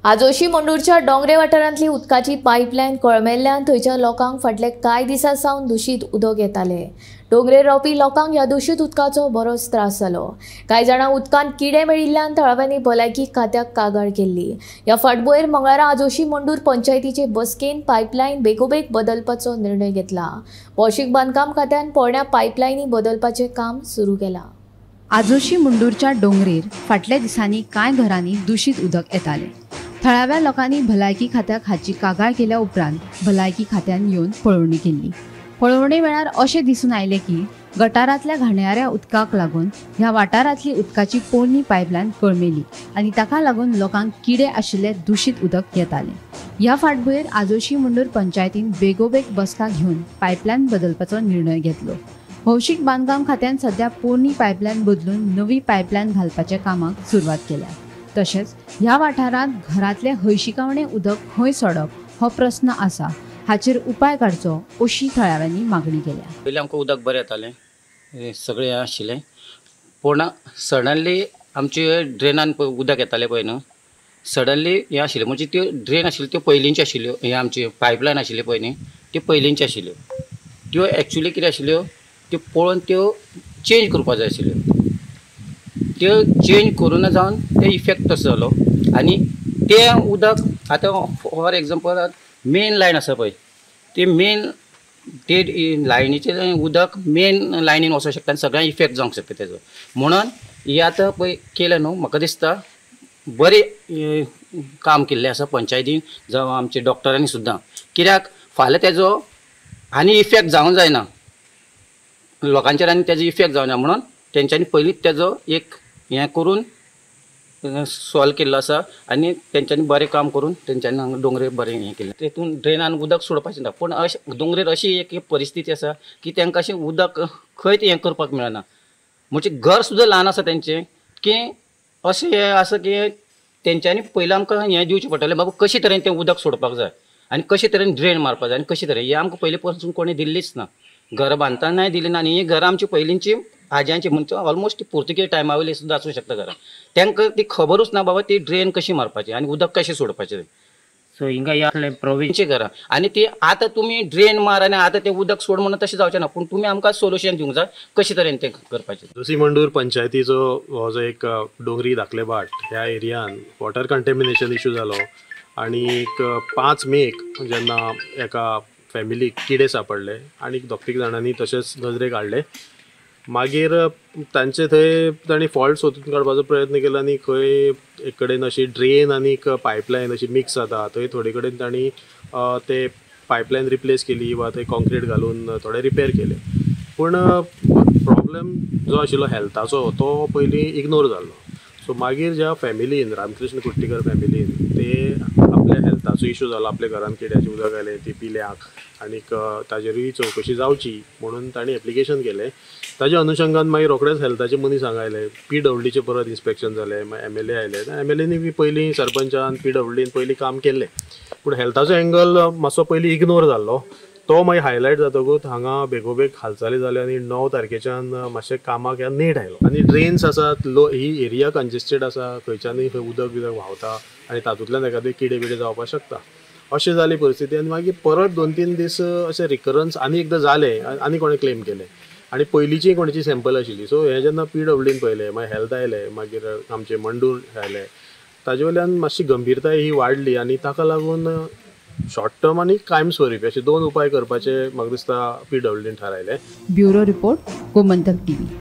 आजोशी मंडूरच्या डोंगरे वाठारांतली उदकाची पायपलायन कळमेल्ल्यान थंयच्या लोकांक फाटले कांय दिसां सावन दूषित उदक येताले। डोंगरेर रावपी लोकांक ह्या दूषित उदकाचो बरोच त्रास जालो। कांय जाणांक उदकांत किडे मेळिल्ल्यान थळाव्यांनी भलायकी खात्याक कागाळ केल्ली। ह्या फाटभुंयेर मंगळारा आजोशी मंडूर पंचायतीचे बसकेन पायपलायन बेगोबेग बदलपाचो निर्णय घेतला। भौशीक बांदकाम खात्यान पोरण्या पायपलायनी बदलपाचें काम सुरू केलां। आजोशी मंडूरच्या डोंगरेर फाटल्या दिसांनी कांय घरांनी दूषित उदक येतालें। थळाव्या लोकांनी भलायकी खात्याक हाची कागाळ केल्या उपरांत भलायकी खात्यान येवन पळोवणी केल्ली। पळोवणे वेळार अशें दिसून आयलें की गटारांतल्या घाणयाऱ्या उदकाक लागून ह्या वाठारांतली उदकाची पोरणी पायपलायन कळमेली आनी ताका लागून लोकांक किडे आशिल्ले दूषित उदक येतालें। ह्या फाटभुंयेर आजोशी मंडूर पंचायतीन बेगोबेग बसका घेवन पायपलायन बदलपाचो निर्णय घेतलो। भौशीक बांदकाम खात्यान सध्या पोरणी पायपलायन बदलून नवी पायपलायन घालपाच्या कामाक सुरवात केल्या। तशेंच ह्या वाठारांत घरांतले हयशिकावणे उदक खंय सोडप हो प्रस्न आसा, हाचेर उपाय काडचो अशी थळाव्यांनी मागणी केल्या। पयलीं आमकां उदक बरें येतालें, सगळें आशिल्लें, पूण सडनली आमचे ड्रेनान उदक येतालें पळय न्हू, सडनली हें आशिल्लें, म्हणजे त्यो ड्रेन आशिल्ल्यो त्यो पयलींच्यो आशिल्ल्यो, हे आमची पायपलायन आशिल्ली पळय न्ही त्यो पयलींच्यो आशिल्ल्यो। त्यो एक्चुली कितें आशिल्ल्यो, त्यो पळोवन त्यो चेंज करपाक जाय आशिल्ल्यो। त्यो चेंज करून जावन ते इफेक्ट तसो जालो आनी तें उदक आतां फॉर एग्जांपल मेन लायन आसा पळय, ते मेन ते लायनीचें उदक मेन लायनीन वचूंक शकता आनी सगळ्यांक इफेक्ट जावंक शकता तेजो। म्हणून हे आतां पळय केलें न्हू, म्हाका दिसता बरें काम केल्लें आसा पंचायतीन जावं आमच्या डॉक्टरांनी सुद्दां। कित्याक फाल्यां तेजो आनी इफेक्ट जावंक जायना लोकांचेर, आनी तेजो इफेक्ट जावना म्हणून तेंच्यांनी पयलींच तेजो एक हें करून सॉल्व केल्लो आसा आनी तेंच्यांनी बरें काम करून तेंच्यांनी हांगा डोंगरेर बरें हें केलें। तेतून ड्रेनान उदक सोडपाचें ना, पूण अशें डोंगरेर अशी एक परिस्थिती आसा की तांकां अशें उदक खंयच हें करपाक मेळना। म्हणजे घर सुद्दां ल्हान आसा तेंचें, की अशें हें आसा की तेंच्यांनी पयलीं आमकां हें दिवचें पडटलें, बाबा कशें तरेन तें उदक सोडपाक जाय आनी कशें तरेन ड्रेन मारपाक जाय आनी कशें तरेन, हें आमकां पयलीं पासून कोणें दिल्लीच ना। घरां बांदतानाय दिली ना, आनी ही घरां आमची पयलींची आज्यांची, म्हणजे ऑलमोस्ट पुर्तुगेज टायमा वयली सुद्दां आसूं शकता घरां। तांकां ती खबरूच ना बाबा ती ड्रेन कशी मारपाची आनी उदक कशें सोडपाचें। सो हिंगा हे आसलें प्रोविन्सची घरां, आनी ती आतां तुमी ड्रेन मार आनी आतां तें उदक सोड म्हणून तशें जावचें ना, पूण तुमी आमकां सोल्युशन दिवंक जाय कशे तरेन तें करपाचें। आजोशी मंडूर पंचायतीचो हो जो एक डोंगरी धाकले बाट ह्या एरियान वॉटर कंटेमिनेशन इश्यू जालो आनी 5 मेक जेन्ना एका फॅमिलीक किडे सापडले आनी 2-3 जाणांनी तशेंच नजरेक हाडले। मागीर तांचे थंय तांणी फॉल्ट सोदून काडपाचो प्रयत्न केलो आनी खंय एक कडेन अशी ड्रेन आनी पायपलायन अशी मिक्स जाता थंय थोडे कडेन तांणी ते पायपलायन रिप्लेस केली वा थंय कॉन्क्रीट घालून थोडे रिपेर केले। पूण प्रॉब्लेम जो आशिल्लो हेल्थाचो तो पयलीं इग्नोर जाल्लो। सो मागीर ज्या फॅमिलीन रामकृष्ण कुट्टीकर फॅमिलीन ते आपल्या हेल्थाचो इश्यू जालो, आपल्या घरान किड्याचें उदक आयलें ती पिल्याक आनीक ताजेरूय चवकशी जावची म्हणून तांणी एप्लिकेशन केलें। ताज्या अनुशंगान मागीर रोखडेच हेल्थाचे मनीस हांगा आयले, PWDचे परत इन्स्पेक्शन जालें, मागीर MLA आयले। MLAनी बी पयलीं सरपंचान PWDन पयलीं काम केल्लें, पूण हेल्थाचो एंगल मातसो पयलीं इग्नोर जाल्लो। तो मागीर हायलायट जातकूच हांगा बेगोबेग हालचाली जाल्यो आनी 9 तारखेच्यान मातशें कामाक ह्या नेट आयलो। आनी ड्रेन्स आसात, ही एरिया कंजेस्टेड आसा, खंयच्यानूय खंय उदक बिदक व्हांवता आनी तातूंतल्यान एखादे किडे बिडे जावपाक शकता। अशें जाली परिस्थिती आनी मागीर परत 2-3 दीस अशें रिकरन्स आनी एकदां जालें आनी कोणें क्लेम केलें आनी पयलींची कोणाची सॅम्पल आशिल्ली। सो हें जेन्ना PWDन पळयलें, मागीर हेल्थ आयलें, मागीर आमचे मंडूर आयले, ताजे वयल्यान मातशी गंभीरताय ही वाडली आनी ताका लागून शॉर्ट टर्म आनी कायम स्वरुपी अशे 2 उपाय करपाचे म्हाका दिसता PWDन थारायलें। Bureau report, Gomantak TV।